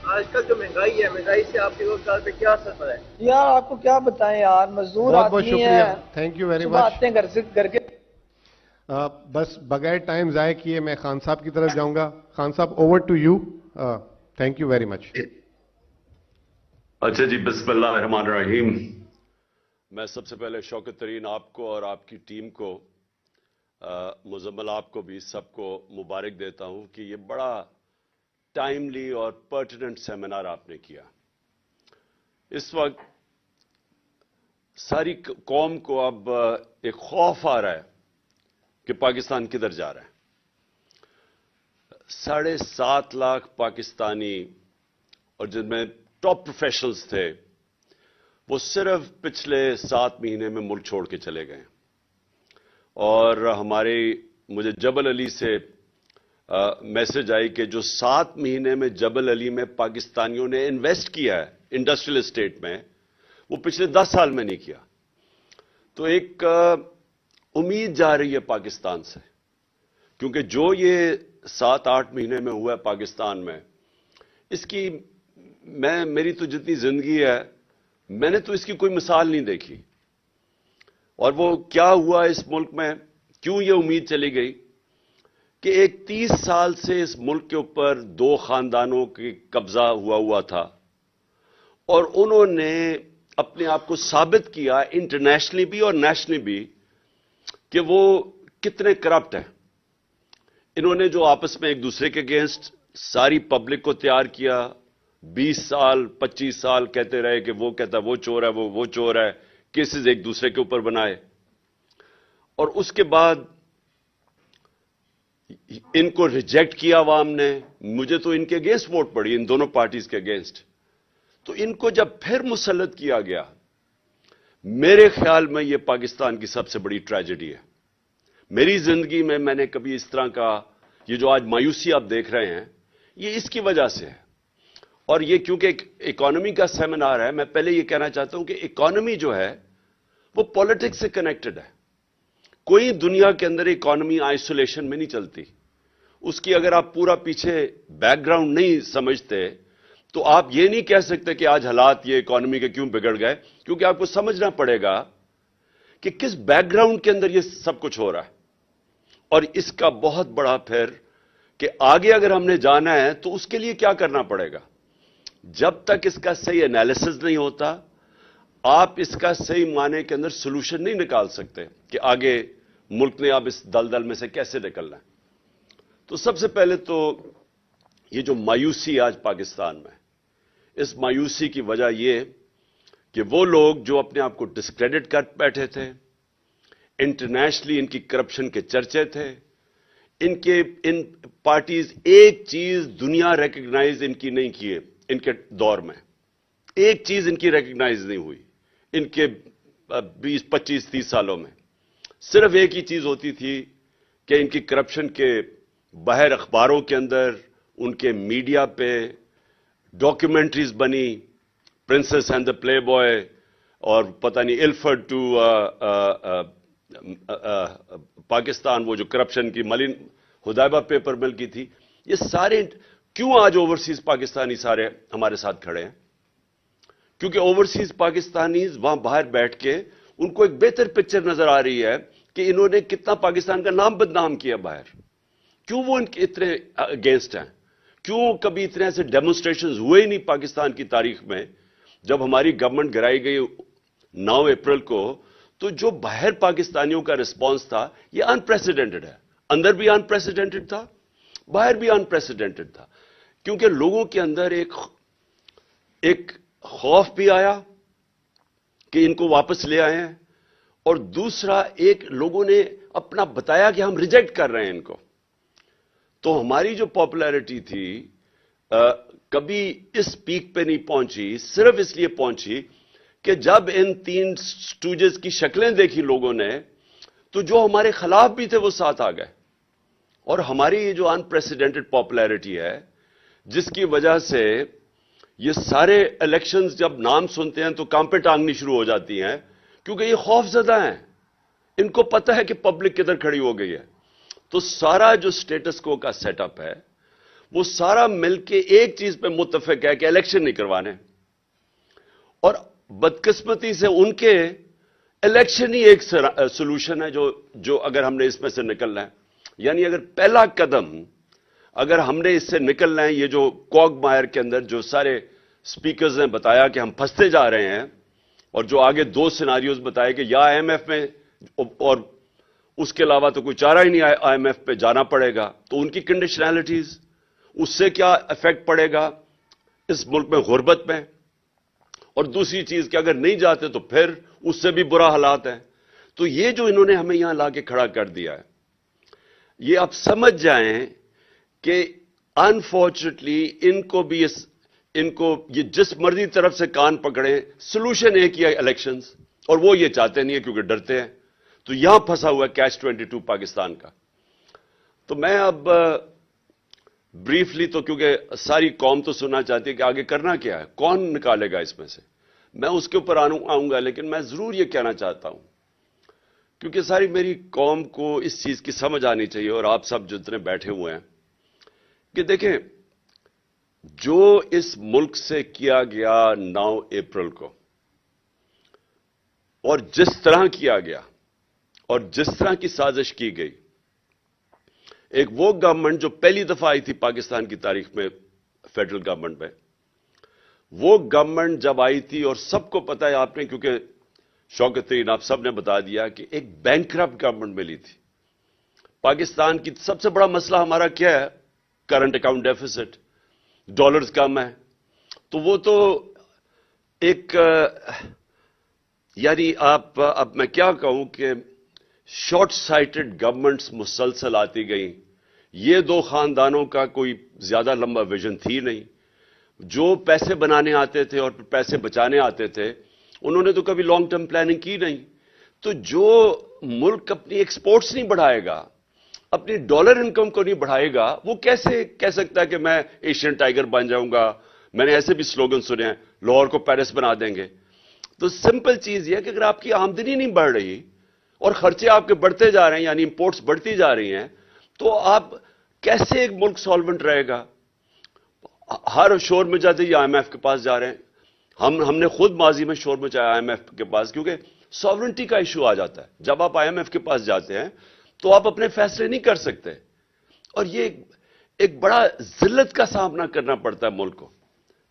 آج کل جو مہنگائی ہے، مہنگائی سے آپ کے روزگار پہ کیا اثر پڑا ہے؟ یار آپ کو کیا بتائیں یار، مزدور بہت بہت آدمی شکریہ، ہے، تھینک یو ویری صبح مچ۔ آتے ہیں گھر کے۔ بس بغیر ٹائم ضائع کیے میں خان صاحب کی طرف جاؤں گا۔ خان صاحب over to you, thank you very much. اچھا جی، بسم اللہ الرحمن الرحیم۔ میں سب سے پہلے شوکت ترین آپ کو اور آپ کی ٹیم کو، مزمل آپ کو بھی، سب کو مبارک دیتا ہوں کہ یہ بڑا ٹائملی اور پرٹیننٹ سیمینار آپ نے کیا۔ اس وقت ساری قوم کو اب ایک خوف آ رہا ہے کہ پاکستان کدھر جا رہا ہے۔ 7.5 لاکھ پاکستانی، اور جن میں ٹاپ پروفیشنلز تھے، وہ صرف پچھلے 7 مہینے میں ملک چھوڑ کے چلے گئے۔ اور مجھے جبل علی سے میسج آئی کہ جو 7 مہینے میں جبل علی میں پاکستانیوں نے انویسٹ کیا ہے انڈسٹریل اسٹیٹ میں، وہ پچھلے 10 سال میں نہیں کیا۔ تو ایک امید جا رہی ہے پاکستان سے، کیونکہ جو یہ 7-8 مہینے میں ہوا ہے پاکستان میں، اس کی میری تو جتنی زندگی ہے، میں نے تو اس کی کوئی مثال نہیں دیکھی۔ اور وہ کیا ہوا اس ملک میں، کیوں یہ امید چلی گئی کہ ایک 30 سال سے اس ملک کے اوپر 2 خاندانوں کی قبضہ ہوا تھا، اور انہوں نے اپنے آپ کو ثابت کیا انٹرنیشنلی بھی اور نیشنلی بھی کہ وہ کتنے کرپٹ ہیں۔ انہوں نے جو آپس میں ایک دوسرے کے اگینسٹ ساری پبلک کو تیار کیا، 20 سال 25 سال کہتے رہے کہ وہ کہتا وہ چور ہے، وہ چور ہے، کیسز ایک دوسرے کے اوپر بنائے، اور اس کے بعد ان کو ریجیکٹ کیا عوام نے۔ مجھے تو ان کے اگینسٹ ووٹ پڑی، ان دونوں پارٹیز کے اگینسٹ۔ تو ان کو جب پھر مسلط کیا گیا، میرے خیال میں یہ پاکستان کی سب سے بڑی ٹریجڈی ہے۔ میری زندگی میں میں نے کبھی اس طرح کا، یہ جو آج مایوسی آپ دیکھ رہے ہیں، یہ اس کی وجہ سے ہے۔ اور یہ کیونکہ ایک اکانومی کا سیمینار ہے، میں پہلے یہ کہنا چاہتا ہوں کہ اکانومی جو ہے وہ پولیٹکس سے کنیکٹڈ ہے۔ کوئی دنیا کے اندر اکانومی آئسولیشن میں نہیں چلتی۔ اس کی اگر آپ پورا پیچھے بیک گراؤنڈ نہیں سمجھتے تو آپ یہ نہیں کہہ سکتے کہ آج حالات یہ اکانومی کے کیوں بگڑ گئے، کیونکہ آپ کو سمجھنا پڑے گا کہ کس بیک گراؤنڈ کے اندر یہ سب کچھ ہو رہا ہے۔ اور اس کا بہت بڑا پھر کہ آگے اگر ہم نے جانا ہے تو اس کے لیے کیا کرنا پڑے گا۔ جب تک اس کا صحیح انالیسز نہیں ہوتا، آپ اس کا صحیح معنی کے اندر سولوشن نہیں نکال سکتے کہ آگے ملک نے اب اس دلدل میں سے کیسے نکلنا ہے۔ تو سب سے پہلے تو یہ جو مایوسی آج پاکستان میں، اس مایوسی کی وجہ یہ کہ وہ لوگ جو اپنے آپ کو ڈسکریڈٹ کر بیٹھے تھے، انٹرنیشنلی ان کی کرپشن کے چرچے تھے، ان پارٹیز ایک چیز دنیا ریکگنائز ان کی نہیں کیے، ان کے دور میں ایک چیز ان کی ریکگنائز نہیں ہوئی۔ ان کے 20 25 30 سالوں میں صرف ایک ہی چیز ہوتی تھی کہ ان کی کرپشن کے باہر اخباروں کے اندر، ان کے میڈیا پہ ڈاکیومنٹریز بنی، princess and the play boy, اور پتہ نہیں الفرڈ ٹو پاکستان، وہ جو کرپشن کی ملن حدیبہ پیپر مل کی تھی۔ یہ سارے کیوں آج اوورسیز پاکستانی سارے ہمارے ساتھ کھڑے ہیں؟ کیونکہ اوورسیز پاکستانیز وہاں باہر بیٹھ کے ان کو ایک بہتر پکچر نظر آ رہی ہے کہ انہوں نے کتنا پاکستان کا نام بدنام کیا باہر۔ کیوں وہ ان کے اتنے اگینسٹ ہیں؟ کیوں کبھی اتنے ایسے ڈیمونسٹریشنز ہوئے ہی نہیں پاکستان کی تاریخ میں؟ جب ہماری گورنمنٹ گرائی گئی 9 اپریل کو، تو جو باہر پاکستانیوں کا رسپانس تھا یہ ان پریسیڈنٹڈ ہے۔ اندر بھی ان پریسیڈنٹڈ تھا، باہر بھی ان پریسیڈنٹڈ تھا، کیونکہ لوگوں کے اندر ایک خوف بھی آیا کہ ان کو واپس لے آئے ہیں، اور دوسرا ایک لوگوں نے اپنا بتایا کہ ہم ریجیکٹ کر رہے ہیں ان کو۔ تو ہماری جو پاپولیرٹی تھی کبھی اس پیک پہ نہیں پہنچی، صرف اس لیے پہنچی کہ جب ان 3 سٹوجز کی شکلیں دیکھی لوگوں نے، تو جو ہمارے خلاف بھی تھے وہ ساتھ آ گئے۔ اور ہماری یہ جو ان پریسیڈنٹڈ پاپولیرٹی ہے، جس کی وجہ سے یہ سارے الیکشنز جب نام سنتے ہیں تو کانپیں ٹانگنی شروع ہو جاتی ہیں، کیونکہ یہ خوف زدہ ہیں۔ ان کو پتہ ہے کہ پبلک کدھر کھڑی ہو گئی ہے۔ تو سارا جو سٹیٹس کو کا سیٹ اپ ہے وہ سارا مل کے ایک چیز پہ متفق ہے کہ الیکشن نہیں کروانے، اور بدقسمتی سے ان کے الیکشن ہی ایک سولوشن ہے جو اگر ہم نے اس میں سے نکلنا ہے، یعنی اگر پہلا قدم اگر ہم نے اس سے نکلنا ہے، یہ جو کوگ مائر کے اندر جو سارے سپیکرز نے بتایا کہ ہم پھنستے جا رہے ہیں، اور جو آگے دو سیناریوز بتائے کہ یا آئی ایم ایف میں اور اس کے علاوہ تو کوئی چارہ ہی نہیں، آئی ایم ایف پہ جانا پڑے گا، تو ان کی کنڈیشنلٹیز، اس سے کیا ایفیکٹ پڑے گا اس ملک میں غربت میں، اور دوسری چیز کہ اگر نہیں جاتے تو پھر اس سے بھی برا حالات ہے۔ تو یہ جو انہوں نے ہمیں یہاں لا کے کھڑا کر دیا ہے، یہ آپ سمجھ جائیں کہ انفارچونیٹلی ان کو یہ جس مرضی طرف سے کان پکڑیں، سولوشن ایک ہی ہے الیکشنز، اور وہ یہ چاہتے نہیں ہے کیونکہ ڈرتے ہیں۔ تو یہاں پھنسا ہوا ہے کیچ 22 پاکستان کا۔ تو میں اب بریفلی، تو کیونکہ ساری قوم تو سننا چاہتی ہے کہ آگے کرنا کیا ہے، کون نکالے گا اس میں سے، میں اس کے اوپر آؤں گا، لیکن میں ضرور یہ کہنا چاہتا ہوں کیونکہ ساری میری قوم کو اس چیز کی سمجھ آنی چاہیے، اور آپ سب جتنے بیٹھے ہوئے ہیں، کہ دیکھیں جو اس ملک سے کیا گیا 9 اپریل کو، اور جس طرح کیا گیا اور جس طرح کی سازش کی گئی، ایک وہ گورنمنٹ جو پہلی دفعہ آئی تھی پاکستان کی تاریخ میں فیڈرل گورنمنٹ میں، وہ گورنمنٹ جب آئی تھی، اور سب کو پتا ہے آپ نے، کیونکہ شوکت ترین آپ سب نے بتا دیا کہ ایک بینکرپٹ گورنمنٹ ملی تھی پاکستان کی۔ سب سے بڑا مسئلہ ہمارا کیا ہے؟ کرنٹ اکاؤنٹ ڈیفیسٹ، ڈالرز کم ہے۔ تو وہ تو ایک یعنی اب میں کیا کہوں کہ شارٹ سائٹڈ گورنمنٹس مسلسل آتی گئیں۔ یہ دو خاندانوں کا کوئی زیادہ لمبا ویژن تھی نہیں، جو پیسے بنانے آتے تھے اور پیسے بچانے آتے تھے، انہوں نے تو کبھی لانگ ٹرم پلاننگ کی نہیں۔ تو جو ملک اپنی ایکسپورٹس نہیں بڑھائے گا، اپنی ڈالر انکم کو نہیں بڑھائے گا، وہ کیسے کہہ سکتا ہے کہ میں ایشین ٹائیگر بن جاؤں گا؟ میں نے ایسے بھی سلوگن سنے ہیں، لاہور کو پیرس بنا دیں گے۔ تو سمپل چیز یہ ہے کہ اگر آپ کی آمدنی نہیں بڑھ رہی اور خرچے آپ کے بڑھتے جا رہے ہیں، یعنی امپورٹس بڑھتی جا رہی ہیں، تو آپ کیسے ایک ملک سالونٹ رہے گا؟ ہر شور میں جاتے ہی آئی ایم ایف کے پاس جا رہے ہیں۔ ہم نے خود ماضی میں شور مچایا آئی ایم ایف کے پاس، کیونکہ ساورنٹی کا ایشو آ جاتا ہے۔ جب آپ آئی ایم ایف کے پاس جاتے ہیں تو آپ اپنے فیصلے نہیں کر سکتے، اور یہ ایک بڑا ذلت کا سامنا کرنا پڑتا ہے ملک کو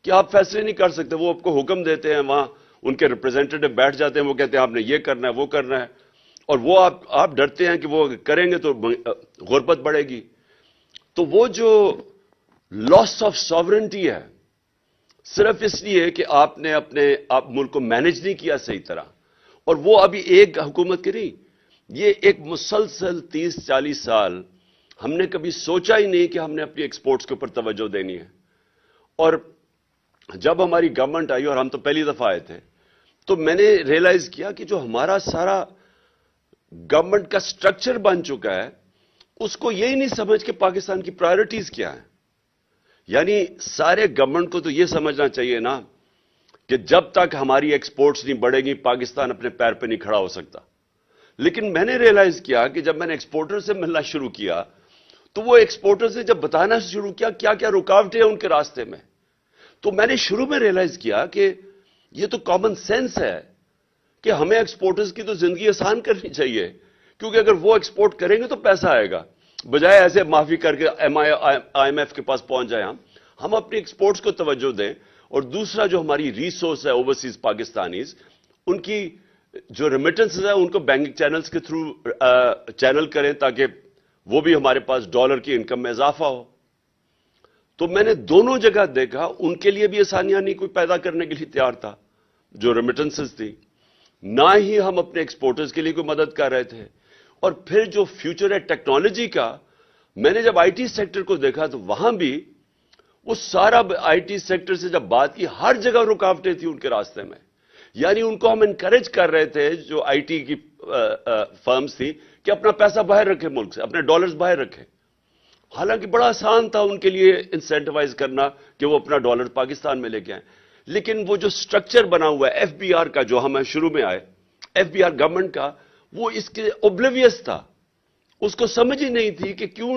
کہ آپ فیصلے نہیں کر سکتے۔ وہ آپ کو حکم دیتے ہیں، وہاں ان کے ریپرزینٹیٹو بیٹھ جاتے ہیں، وہ کہتے ہیں آپ نے یہ کرنا ہے، وہ کرنا ہے، اور وہ آپ ڈرتے ہیں کہ وہ کریں گے تو غربت بڑھے گی۔ تو وہ جو لاس آف ساورنٹی ہے، صرف اس لیے کہ آپ نے آپ ملک کو مینج نہیں کیا صحیح طرح، اور وہ ابھی ایک حکومت کی نہیں، یہ ایک مسلسل 30-40 سال ہم نے کبھی سوچا ہی نہیں کہ ہم نے اپنی ایکسپورٹس کے اوپر توجہ دینی ہے۔ اور جب ہماری گورنمنٹ آئی، اور ہم تو پہلی دفعہ آئے تھے، تو میں نے ریئلائز کیا کہ جو ہمارا سارا گورنمنٹ کا سٹرکچر بن چکا ہے، اس کو یہی نہیں سمجھ کہ پاکستان کی پرائرٹیز کیا ہیں۔ یعنی سارے گورنمنٹ کو تو یہ سمجھنا چاہیے نا کہ جب تک ہماری ایکسپورٹس نہیں بڑھے گی، پاکستان اپنے پیر پہ نہیں کھڑا ہو سکتا۔ لیکن میں نے ریئلائز کیا کہ جب میں نے ایکسپورٹر سے ملنا شروع کیا، تو وہ ایکسپورٹر سے جب بتانا شروع کیا کیا کیا رکاوٹیں ہیں ان کے راستے میں، تو میں نے شروع میں ریئلائز کیا کہ یہ تو کامن سینس ہے کہ ہمیں ایکسپورٹرز کی تو زندگی آسان کرنی چاہیے، کیونکہ اگر وہ ایکسپورٹ کریں گے تو پیسہ آئے گا، بجائے ایسے معافی کر کے آئی ایم ایف کے پاس پہنچ جائیں ہم اپنی ایکسپورٹس کو توجہ دیں۔ اور دوسرا جو ہماری ریسورس ہے اوورسیز پاکستانیز، ان کی جو ریمیٹنسز ہیں ان کو بینکنگ چینلز کے تھرو چینل کریں، تاکہ وہ بھی ہمارے پاس ڈالر کی انکم میں اضافہ ہو۔ تو میں نے دونوں جگہ دیکھا، ان کے لیے بھی آسانیاں نہیں کوئی پیدا کرنے کے لیے تیار تھا جو ریمیٹنسز تھی، نہ ہی ہم اپنے ایکسپورٹرز کے لیے کوئی مدد کر رہے تھے۔ اور پھر جو فیوچر ہے ٹیکنالوجی کا، میں نے جب آئی ٹی سیکٹر کو دیکھا تو وہاں بھی وہ سارا آئی ٹی سیکٹر سے جب بات کی، ہر جگہ رکاوٹیں تھیں ان کے راستے میں۔ یعنی ان کو ہم انکریج کر رہے تھے، جو آئی ٹی کی فرمز تھی، کہ اپنا پیسہ باہر رکھے ملک سے، اپنے ڈالرز باہر رکھے۔ حالانکہ بڑا آسان تھا ان کے لیے انسینٹیوائز کرنا کہ وہ اپنا ڈالر پاکستان میں لے کے آئیں، لیکن وہ جو سٹرکچر بنا ہوا ہے ایف بی آر کا، جو ہمیں شروع میں آئے ایف بی آر گورنمنٹ کا، وہ اس کے اوبلیویس تھا، اس کو سمجھ ہی نہیں تھی کہ کیوں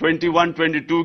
21-22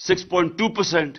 6.2%,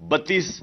$32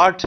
8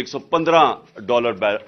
$115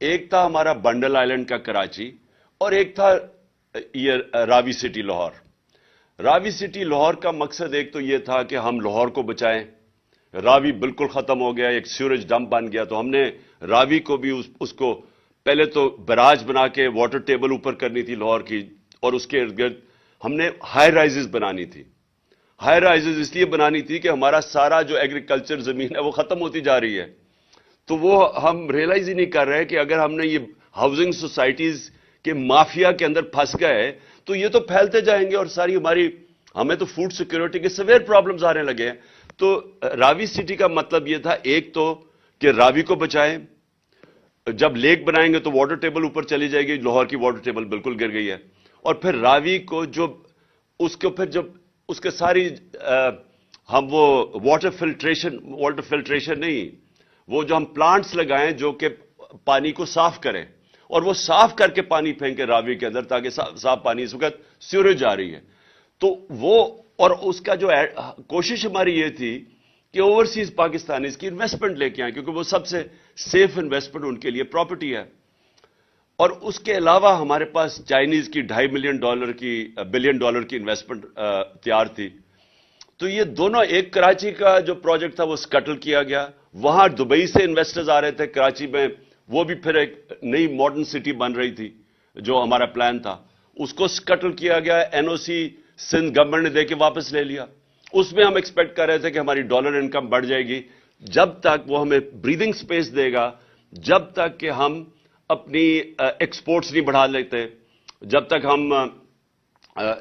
ایک تھا ہمارا بنڈل آئلینڈ کا کراچی اور ایک تھا یہ راوی سٹی لاہور. راوی سٹی لاہور کا مقصد ایک تو یہ تھا کہ ہم لاہور کو بچائیں. راوی بالکل ختم ہو گیا, ایک سیوریج ڈمپ بن گیا, تو ہم نے راوی کو بھی اس کو پہلے تو براج بنا کے واٹر ٹیبل اوپر کرنی تھی لاہور کی, اور اس کے ارد گرد ہم نے ہائی رائزز بنانی تھی. ہائی رائزز اس لیے بنانی تھی کہ ہمارا سارا جو ایگریکلچر زمین ہے وہ ختم ہوتی جا رہی ہے. تو وہ ہم ریئلائز ہی نہیں کر رہے کہ اگر ہم نے یہ ہاؤسنگ سوسائٹیز کے مافیا کے اندر پھنس گئے تو یہ تو پھیلتے جائیں گے, اور ساری ہمیں تو فوڈ سیکورٹی کے سویر پرابلمز آنے لگے ہیں. تو راوی سٹی کا مطلب یہ تھا ایک تو کہ راوی کو بچائیں, جب لیک بنائیں گے تو واٹر ٹیبل اوپر چلی جائے گی, لاہور کی واٹر ٹیبل بالکل گر گئی ہے, اور پھر راوی کو جو اس کو پھر جب اس کے ساری ہم وہ واٹر فلٹریشن نہیں, وہ جو ہم پلانٹس لگائیں جو کہ پانی کو صاف کریں, اور وہ صاف کر کے پانی پھینکے راوی کے اندر تاکہ صاف پانی اس وقت سیوریج آ رہی ہے. تو وہ اور اس کا جو کوشش ہماری یہ تھی کہ اوورسیز پاکستانی اس کی انویسٹمنٹ لے کے آئیں, کیونکہ وہ سب سے سیف انویسٹمنٹ ان کے لیے پراپرٹی ہے. اور اس کے علاوہ ہمارے پاس چائنیز کی $2.5 بلین کی انویسٹمنٹ تیار تھی. تو یہ دونوں, ایک کراچی کا جو پروجیکٹ تھا وہ سکٹل کیا گیا, وہاں دبئی سے انویسٹرز آ رہے تھے کراچی میں, وہ بھی پھر ایک نئی ماڈرن سٹی بن رہی تھی جو ہمارا پلان تھا, اس کو سکٹل کیا گیا. NOC سندھ گورنمنٹ نے دے کے واپس لے لیا. اس میں ہم ایکسپیکٹ کر رہے تھے کہ ہماری ڈالر انکم بڑھ جائے گی, جب تک وہ ہمیں بریدنگ سپیس دے گا, جب تک کہ ہم اپنی ایکسپورٹس نہیں بڑھا لیتے, جب تک ہم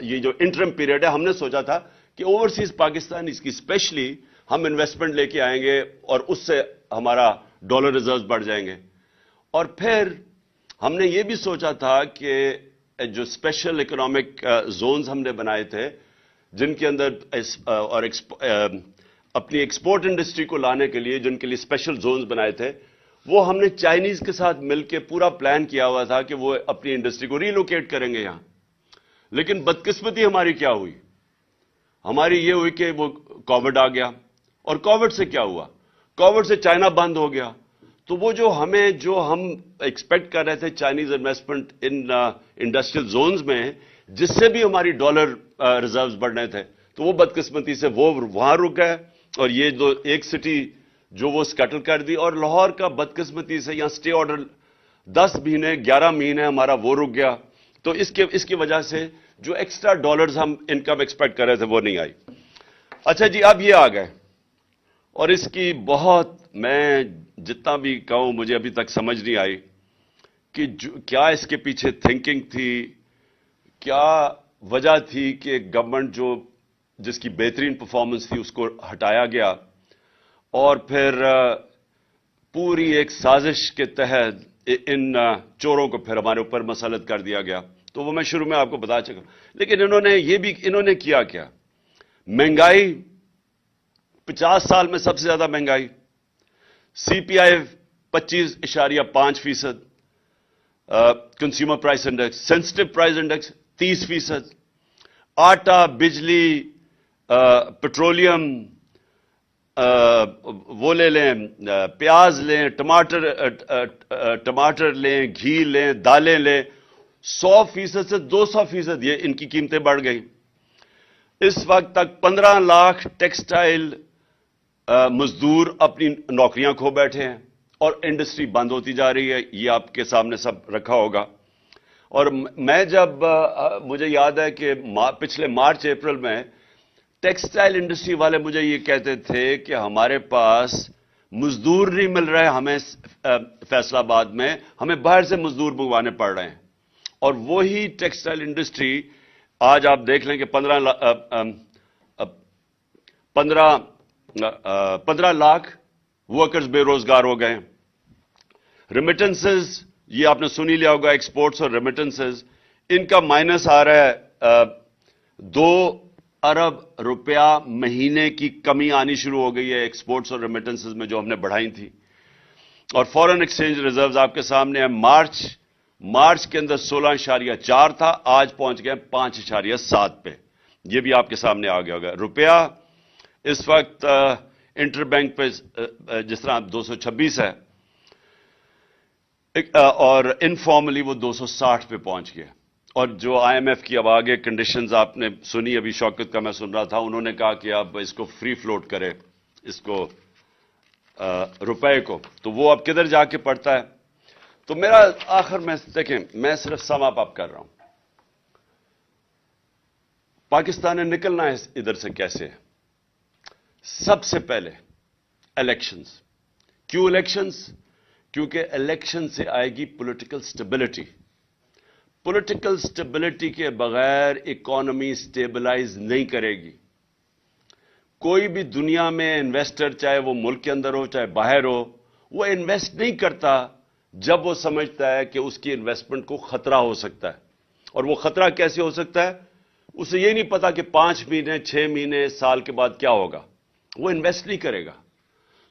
یہ جو انٹرم پیریڈ ہے, ہم نے سوچا تھا کہ اوورسیز پاکستان اس کی اسپیشلی ہم انویسٹمنٹ لے کے آئیں گے اور اس سے ہمارا ڈالر ریزروز بڑھ جائیں گے. اور پھر ہم نے یہ بھی سوچا تھا کہ جو اسپیشل اکنامک زونز ہم نے بنائے تھے جن کے اندر اور اپنی ایکسپورٹ انڈسٹری کو لانے کے لیے جن کے لیے اسپیشل زونز بنائے تھے, وہ ہم نے چائنیز کے ساتھ مل کے پورا پلان کیا ہوا تھا کہ وہ اپنی انڈسٹری کو ریلوکیٹ کریں گے یہاں. لیکن بدقسمتی ہماری کیا ہوئی, ہماری یہ ہوئی کہ وہ کووڈ آ گیا, اور کووڈ سے کیا ہوا, کووڈ سے چائنا بند ہو گیا. تو وہ جو ہم ایکسپیکٹ کر رہے تھے Chinese investment in industrial zones میں, جس سے بھی ہماری ڈالر ریزروز بڑھنے تھے, تو وہ بدقسمتی سے وہ وہاں رک گئے, اور یہ جو ایک سٹی جو وہ سکٹل کر دی, اور لاہور کا بدقسمتی سے یہاں سٹے آرڈر 10 مہینے 11 مہینے ہمارا وہ رک گیا. تو اس کی وجہ سے جو ایکسٹرا ڈالرز ہم انکم ایکسپیکٹ کر رہے تھے وہ نہیں آئی. اچھا جی, اب یہ آ گئے, اور اس کی بہت, میں جتنا بھی کہوں مجھے ابھی تک سمجھ نہیں آئی کہ کیا اس کے پیچھے تھنکنگ تھی, کیا وجہ تھی کہ گورنمنٹ جس کی بہترین پرفارمنس تھی اس کو ہٹایا گیا, اور پھر پوری ایک سازش کے تحت ان چوروں کو پھر ہمارے اوپر مسلط کر دیا گیا. تو وہ میں شروع میں آپ کو بتا چکا. لیکن انہوں نے کیا کیا, مہنگائی 50 سال میں سب سے زیادہ مہنگائی, CPI 25.5%, consumer price index, sensitive price index 30%, آٹا, بجلی, پیٹرولیم, وہ لے لیں, پیاز لیں, ٹماٹر لیں, گھی لیں, دالیں لیں, 100% سے 200% یہ ان کی قیمتیں بڑھ گئی. اس وقت تک 15 لاکھ ٹیکسٹائل مزدور اپنی نوکریاں کھو بیٹھے ہیں, اور انڈسٹری بند ہوتی جا رہی ہے. یہ آپ کے سامنے سب رکھا ہوگا. اور میں جب مجھے یاد ہے کہ پچھلے مارچ اپریل میں ٹیکسٹائل انڈسٹری والے مجھے یہ کہتے تھے کہ ہمارے پاس مزدور نہیں مل رہے, ہمیں فیصل آباد میں ہمیں باہر سے مزدور منگوانے پڑ رہے ہیں. اور وہی ٹیکسٹائل انڈسٹری آج آپ دیکھ لیں کہ 15 لاکھ ورکرز بے روزگار ہو گئے. ریمیٹنسز, یہ آپ نے سنی لیا ہوگا, ایکسپورٹس اور ریمیٹنسز, ان کا مائنس آ رہا ہے. 2 ارب روپیہ مہینے کی کمی آنی شروع ہو گئی ہے ایکسپورٹس اور ریمیٹنسز میں جو ہم نے بڑھائی تھی. اور فورن ایکسچینج ریزروز آپ کے سامنے ہیں. مارچ کے اندر 16.4 تھا, آج پہنچ گئے 5.7 پہ. یہ بھی آپ کے سامنے آ گیا ہوگا. روپیہ اس وقت انٹر بینک پہ جس طرح 226 ہے. اور انفارملی وہ 260 پہ پہنچ گیا. اور جو آئی ایم ایف کی اب آگے کنڈیشنز آپ نے سنی, ابھی شوکت کا میں سن رہا تھا, انہوں نے کہا کہ اب اس کو فری فلوٹ کرے, اس کو روپے کو, تو وہ اب کدھر جا کے پڑتا ہے. تو میرا آخر میں دیکھیں, میں صرف سم اپ کر رہا ہوں. پاکستان نے نکلنا ہے ادھر سے کیسے؟ سب سے پہلے الیکشنز. کیوں الیکشنز؟ کیونکہ الیکشن سے آئے گی پولیٹیکل سٹیبلٹی. پولیٹیکل سٹیبلٹی کے بغیر اکانومی سٹیبلائز نہیں کرے گی. کوئی بھی دنیا میں انویسٹر, چاہے وہ ملک کے اندر ہو چاہے باہر ہو, وہ انویسٹ نہیں کرتا جب وہ سمجھتا ہے کہ اس کی انویسٹمنٹ کو خطرہ ہو سکتا ہے. اور وہ خطرہ کیسے ہو سکتا ہے؟ اسے یہ نہیں پتا کہ 5 مہینے 6 مہینے سال کے بعد کیا ہوگا, وہ انویسٹ نہیں کرے گا.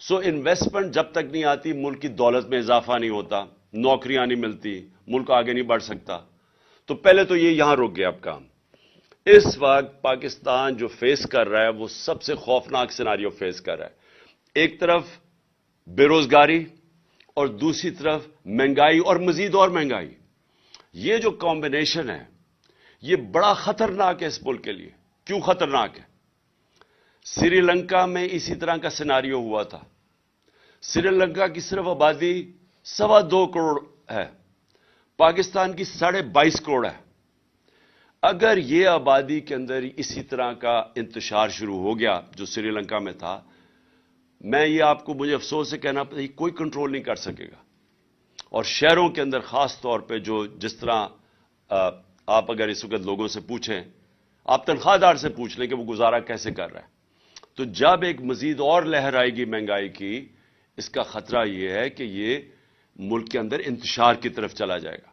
سو انویسٹمنٹ جب تک نہیں آتی, ملک کی دولت میں اضافہ نہیں ہوتا, نوکریاں نہیں ملتی, ملک آگے نہیں بڑھ سکتا. تو پہلے تو یہ یہاں رک گیا اب کام. اس وقت پاکستان جو فیس کر رہا ہے وہ سب سے خوفناک سیناریو فیس کر رہا ہے. ایک طرف بے روزگاری اور دوسری طرف مہنگائی اور مزید اور مہنگائی. یہ جو کمبینیشن ہے یہ بڑا خطرناک ہے اس ملک کے لیے. کیوں خطرناک ہے؟ سری لنکا میں اسی طرح کا سیناریو ہوا تھا. سری لنکا کی صرف آبادی 2.25 کروڑ ہے, پاکستان کی 22.5 کروڑ ہے. اگر یہ آبادی کے اندر اسی طرح کا انتشار شروع ہو گیا جو سری لنکا میں تھا, میں یہ آپ کو مجھے افسوس سے کہنا پڑتا ہے, کوئی کنٹرول نہیں کر سکے گا. اور شہروں کے اندر خاص طور پہ جو جس طرح آپ اگر اس وقت لوگوں سے پوچھیں, آپ تنخواہ دار سے پوچھ لیں کہ وہ گزارا کیسے کر رہا ہے, تو جب ایک مزید اور لہر آئے گی مہنگائی کی, اس کا خطرہ یہ ہے کہ یہ ملک کے اندر انتشار کی طرف چلا جائے گا.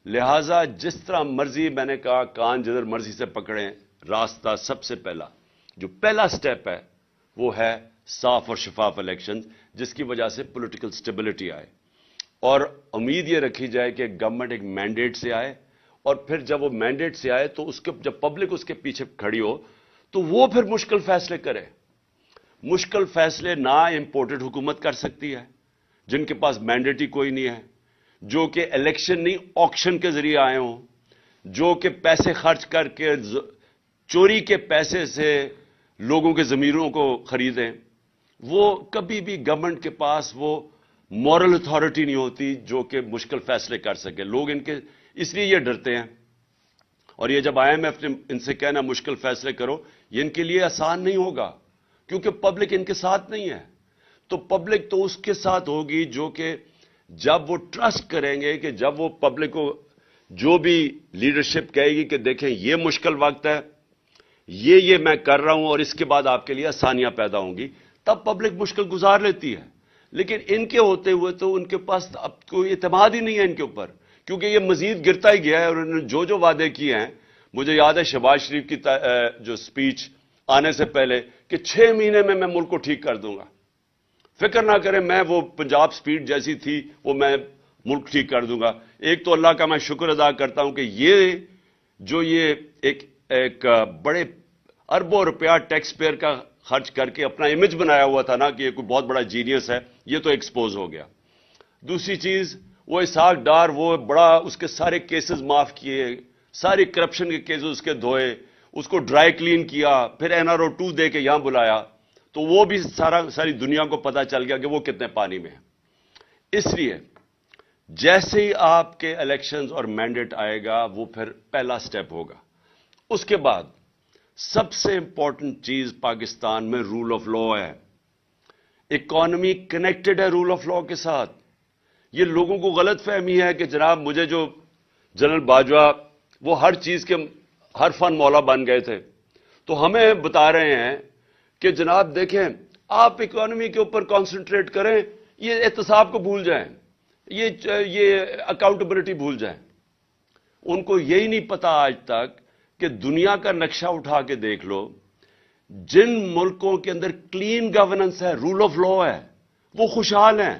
لہذا جس طرح مرضی, میں نے کہا کان جدھر مرضی سے پکڑیں, راستہ سب سے جو پہلا سٹیپ ہے وہ ہے صاف اور شفاف الیکشن, جس کی وجہ سے پولیٹیکل سٹیبلٹی آئے. اور امید یہ رکھی جائے کہ گورنمنٹ ایک مینڈیٹ سے آئے, اور پھر جب وہ مینڈیٹ سے آئے تو جب پبلک اس کے پیچھے کھڑی ہو تو وہ پھر مشکل فیصلے کرے. مشکل فیصلے نہ امپورٹڈ حکومت کر سکتی ہے جن کے پاس مینڈیٹ ہی کوئی نہیں ہے, جو کہ الیکشن نہیں آکشن کے ذریعے آئے ہوں, جو کہ پیسے خرچ کر کے چوری کے پیسے سے لوگوں کے ضمیروں کو خریدیں. وہ کبھی بھی گورنمنٹ کے پاس وہ مورل اتھارٹی نہیں ہوتی جو کہ مشکل فیصلے کر سکے. لوگ ان کے اس لیے یہ ڈرتے ہیں. اور یہ جب آئی ایم ایف نے ان سے کہنا مشکل فیصلے کرو, یہ ان کے لیے آسان نہیں ہوگا کیونکہ پبلک ان کے ساتھ نہیں ہے. تو پبلک تو اس کے ساتھ ہوگی جو کہ جب وہ ٹرسٹ کریں گے کہ جب وہ پبلک کو جو بھی لیڈرشپ کہے گی کہ دیکھیں یہ مشکل وقت ہے, یہ میں کر رہا ہوں اور اس کے بعد آپ کے لیے آسانیاں پیدا ہوں گی, تب پبلک مشکل گزار لیتی ہے. لیکن ان کے ہوتے ہوئے تو ان کے پاس اب کوئی اعتماد ہی نہیں ہے ان کے اوپر, کیونکہ یہ مزید گرتا ہی گیا ہے. اور انہوں نے جو وعدے کیے ہیں, مجھے یاد ہے شہباز شریف کی جو سپیچ آنے سے پہلے کہ 6 مہینے میں ملک کو ٹھیک کر دوں گا, فکر نہ کریں, میں وہ پنجاب سپیڈ جیسی تھی وہ میں ملک ٹھیک کر دوں گا. ایک تو اللہ کا میں شکر ادا کرتا ہوں کہ یہ ایک بڑے اربوں روپیہ ٹیکس پیئر کا خرچ کر کے اپنا امیج بنایا ہوا تھا نا کہ یہ کوئی بہت بڑا جینیس ہے, یہ تو ایکسپوز ہو گیا. دوسری چیز, وہ اسحاق ڈار, وہ بڑا اس کے سارے کیسز معاف کیے, سارے کرپشن کے کیسز اس کے دھوئے, اس کو ڈرائی کلین کیا, پھر NRO 2 دے کے یہاں بلایا, تو وہ بھی ساری دنیا کو پتا چل گیا کہ وہ کتنے پانی میں ہے. اس لیے جیسے ہی آپ کے الیکشنز اور مینڈیٹ آئے گا وہ پھر پہلا سٹیپ ہوگا. اس کے بعد سب سے امپورٹنٹ چیز پاکستان میں رول آف لا ہے. اکانومی کنیکٹڈ ہے رول آف لا کے ساتھ. یہ لوگوں کو غلط فہمی ہے کہ جناب مجھے جو جنرل باجوہ وہ ہر چیز کے ہر فن مولا بن گئے تھے, تو ہمیں بتا رہے ہیں کہ جناب دیکھیں آپ اکانومی کے اوپر کانسنٹریٹ کریں, یہ احتساب کو بھول جائیں, یہ اکاؤنٹیبلٹی بھول جائیں. ان کو یہی نہیں پتا آج تک کہ دنیا کا نقشہ اٹھا کے دیکھ لو, جن ملکوں کے اندر کلین گورننس ہے, رول آف لا ہے, وہ خوشحال ہیں.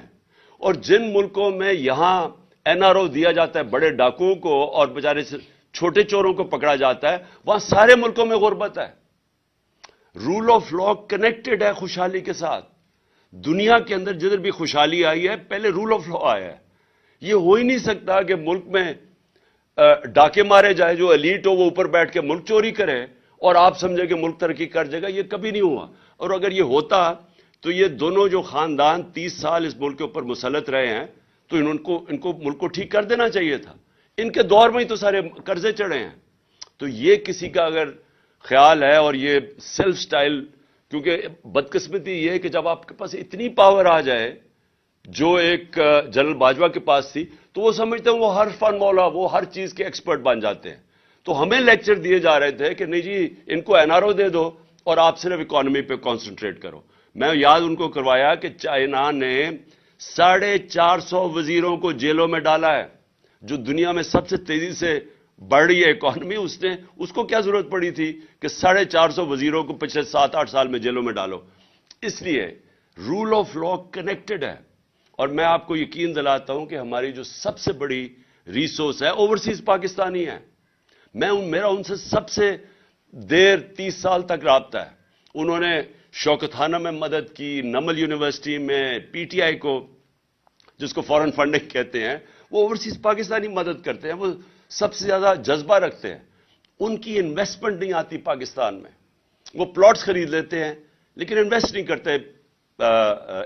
اور جن ملکوں میں یہاں NRO دیا جاتا ہے بڑے ڈاکوؤں کو اور بیچارے چھوٹے چوروں کو پکڑا جاتا ہے, وہاں سارے ملکوں میں غربت ہے. رول آف لا کنیکٹڈ ہے خوشحالی کے ساتھ. دنیا کے اندر جدھر بھی خوشحالی آئی ہے پہلے رول آف لا آیا ہے. یہ ہو ہی نہیں سکتا کہ ملک میں ڈاکے مارے جائے، جو ایلیٹ ہو وہ اوپر بیٹھ کے ملک چوری کرے اور آپ سمجھے کہ ملک ترقی کر جائے گا. یہ کبھی نہیں ہوا. اور اگر یہ ہوتا تو یہ دونوں جو خاندان 30 سال اس ملک کے اوپر مسلط رہے ہیں تو ان کو ملک کو ٹھیک کر دینا چاہیے تھا. ان کے دور میں ہی تو سارے قرضے چڑھے ہیں. تو یہ کسی کا اگر خیال ہے اور یہ سیلف سٹائل، کیونکہ بدقسمتی یہ ہے کہ جب آپ کے پاس اتنی پاور آ جائے جو ایک جنرل باجوہ کے پاس تھی تو وہ سمجھتے ہیں وہ ہر فن مولا، وہ ہر چیز کے ایکسپرٹ بن جاتے ہیں. تو ہمیں لیکچر دیے جا رہے تھے کہ نہیں جی ان کو این آر او دے دو اور آپ صرف اکانومی پہ کانسنٹریٹ کرو. میں یاد ان کو کروایا کہ چائنا نے 450 وزیروں کو جیلوں میں ڈالا ہے، جو دنیا میں سب سے تیزی سے بڑھ رہی ہے اکانومی. اس کو کیا ضرورت پڑی تھی کہ 450 وزیروں کو پچھلے 7-8 سال میں جیلوں میں ڈالو. اس لیے رول آف لا کنیکٹڈ ہے. اور میں آپ کو یقین دلاتا ہوں کہ ہماری جو سب سے بڑی ریسورس ہے اوورسیز پاکستانی ہے. میرا ان سے سب سے دیر 30 سال تک رابطہ ہے. انہوں نے شوکت خانہ میں مدد کی، نمل یونیورسٹی میں، پی ٹی آئی کو جس کو فورن فنڈنگ کہتے ہیں، وہ اوورسیز پاکستانی مدد کرتے ہیں. وہ سب سے زیادہ جذبہ رکھتے ہیں. ان کی انویسٹمنٹ نہیں آتی پاکستان میں. وہ پلاٹس خرید لیتے ہیں لیکن انویسٹ نہیں کرتے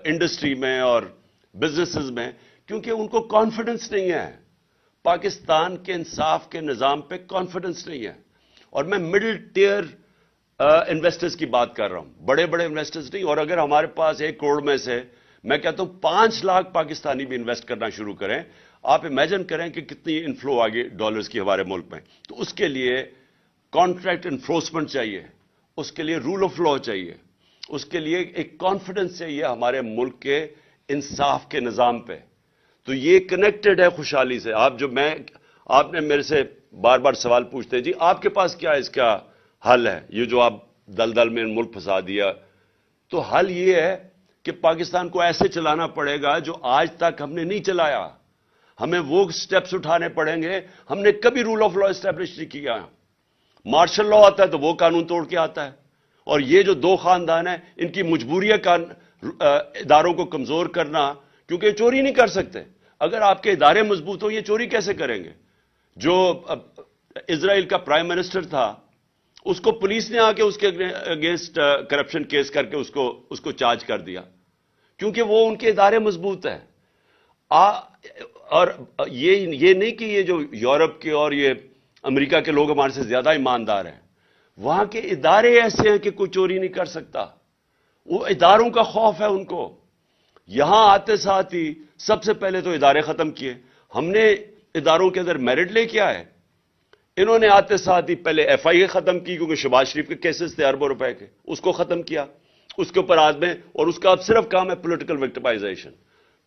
انڈسٹری میں اور بزنسز میں، کیونکہ ان کو کانفیڈنس نہیں ہے. پاکستان کے انصاف کے نظام پہ کانفیڈنس نہیں ہے. اور میں مڈل ٹیئر انویسٹرز کی بات کر رہا ہوں، بڑے بڑے انویسٹرز نہیں. اور اگر ہمارے پاس 1 کروڑ میں سے میں کہتا ہوں 5 لاکھ پاکستانی بھی انویسٹ کرنا شروع کریں، آپ امیجن کریں کہ کتنی انفلو آگے ڈالرز کی ہمارے ملک میں. تو اس کے لیے کانٹریکٹ انفورسمنٹ چاہیے، اس کے لیے رول آف لا چاہیے، اس کے لیے ایک کانفیڈنس چاہیے ہمارے ملک کے انصاف کے نظام پہ. تو یہ کنیکٹڈ ہے خوشحالی سے. آپ نے میرے سے بار بار سوال پوچھتے جی آپ کے پاس کیا اس کا حل ہے، یہ جو آپ دلدل میں ملک پھنسا دیا. تو حل یہ ہے کہ پاکستان کو ایسے چلانا پڑے گا جو آج تک ہم نے نہیں چلایا. ہمیں وہ سٹیپس اٹھانے پڑیں گے. ہم نے کبھی رول آف لا اسٹیبلش نہیں کیا. مارشل لا آتا ہے تو وہ قانون توڑ کے آتا ہے. اور یہ جو 2 خاندان ہیں ان کی مجبوری ہے اداروں کو کمزور کرنا، کیونکہ چوری نہیں کر سکتے. اگر آپ کے ادارے مضبوط ہو یہ چوری کیسے کریں گے؟ جو اسرائیل کا پرائم منسٹر تھا اس کو پولیس نے آ کے اس کے اگینسٹ کرپشن کیس کر کے اس کو چارج کر دیا، کیونکہ وہ ان کے ادارے مضبوط ہیں. اور یہ نہیں کہ یہ جو یورپ کے اور یہ امریکہ کے لوگ ہمارے سے زیادہ ایماندار ہیں. وہاں کے ادارے ایسے ہیں کہ کوئی چوری نہیں کر سکتا. وہ اداروں کا خوف ہے ان کو. یہاں آتے ساتھ ہی سب سے پہلے تو ادارے ختم کیے. ہم نے اداروں کے اندر میرٹ لے کے آئے. انہوں نے آتے ساتھ ہی پہلے ایف آئی اے ختم کی، کیونکہ شہباز شریف کے کیسز تھے اربوں روپے کے، اس کو ختم کیا. اس کے اوپر آدمی اور اس کا اب صرف کام ہے پولیٹیکل وکٹمائزیشن.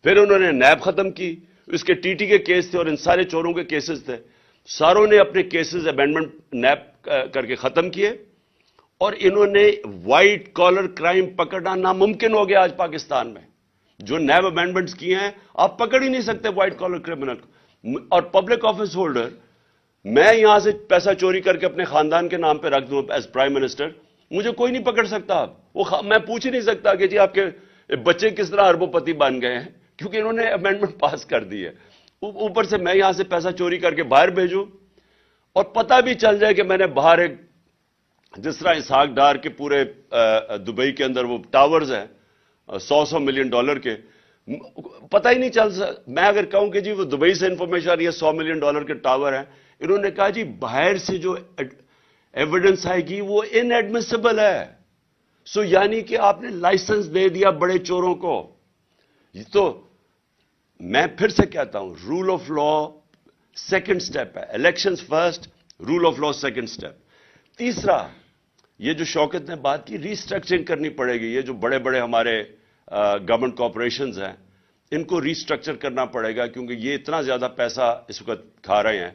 پھر انہوں نے نیب ختم کی، اس کے ٹی ٹی کے کیس تھے اور ان سارے چوروں کے کیسز تھے. ساروں نے اپنے کیسز امینڈمنٹ نیب کر کے ختم کیے. اور انہوں نے وائٹ کالر کرائم پکڑنا ناممکن ہو گیا آج پاکستان میں. جو نیب امینڈمنٹس کیے ہیں آپ پکڑ ہی نہیں سکتے وائٹ کالر کرمنل کو. اور پبلک آفس ہولڈر، میں یہاں سے پیسہ چوری کر کے اپنے خاندان کے نام پہ رکھ دوں ایز پرائم منسٹر، مجھے کوئی نہیں پکڑ سکتا. اب میں پوچھ ہی نہیں سکتا کہ جی آپ کے بچے کس طرح اربوں پتی بن گئے ہیں، کیونکہ انہوں نے امینڈمنٹ پاس کر دی ہے. اوپر سے میں یہاں سے پیسہ چوری کر کے باہر بھیجوں اور پتہ بھی چل جائے کہ میں نے باہر ایک، جس طرح اسحاق ڈار کے پورے دبئی کے اندر وہ ٹاورز ہیں $100 ملین کے، پتہ ہی نہیں چل سکتا. میں اگر کہوں کہ جی وہ دبئی سے انفارمیشن آ رہی ہے $100 ملین کے ٹاور ہیں، انہوں نے کہا جی باہر سے جو ایویڈنس آئے گی وہ ان ایڈمیسیبل ہے. سو یعنی کہ آپ نے لائسنس دے دیا بڑے چوروں کو. تو میں پھر سے کہتا ہوں rule of law second step ہے. Elections first, rule of law second step. تیسرا، یہ جو شوکت نے بات کی ری اسٹرکچرنگ کرنی پڑے گی. یہ جو بڑے بڑے ہمارے گورنمنٹ کارپوریشنز ہیں ان کو ری اسٹرکچر کرنا پڑے گا، کیونکہ یہ اتنا زیادہ پیسہ اس وقت کھا رہے ہیں.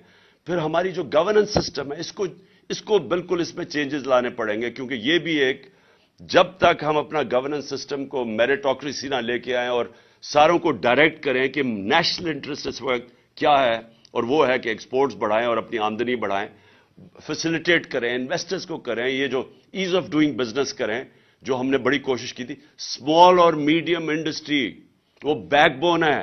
پھر ہماری جو گورننس سسٹم ہے اس کو بالکل اس میں چینجز لانے پڑیں گے، کیونکہ یہ بھی ایک، جب تک ہم اپنا گورننس سسٹم کو میریٹوکریسی نہ لے کے آئیں اور ساروں کو ڈائریکٹ کریں کہ نیشنل انٹرسٹ اس وقت کیا ہے، اور وہ ہے کہ ایکسپورٹس بڑھائیں اور اپنی آمدنی بڑھائیں، فیسیلیٹیٹ کریں، انویسٹرز کو کریں، یہ جو ایز آف ڈوئنگ بزنس کریں، جو ہم نے بڑی کوشش کی تھی. اسمال اور میڈیم انڈسٹری وہ بیک بون ہے.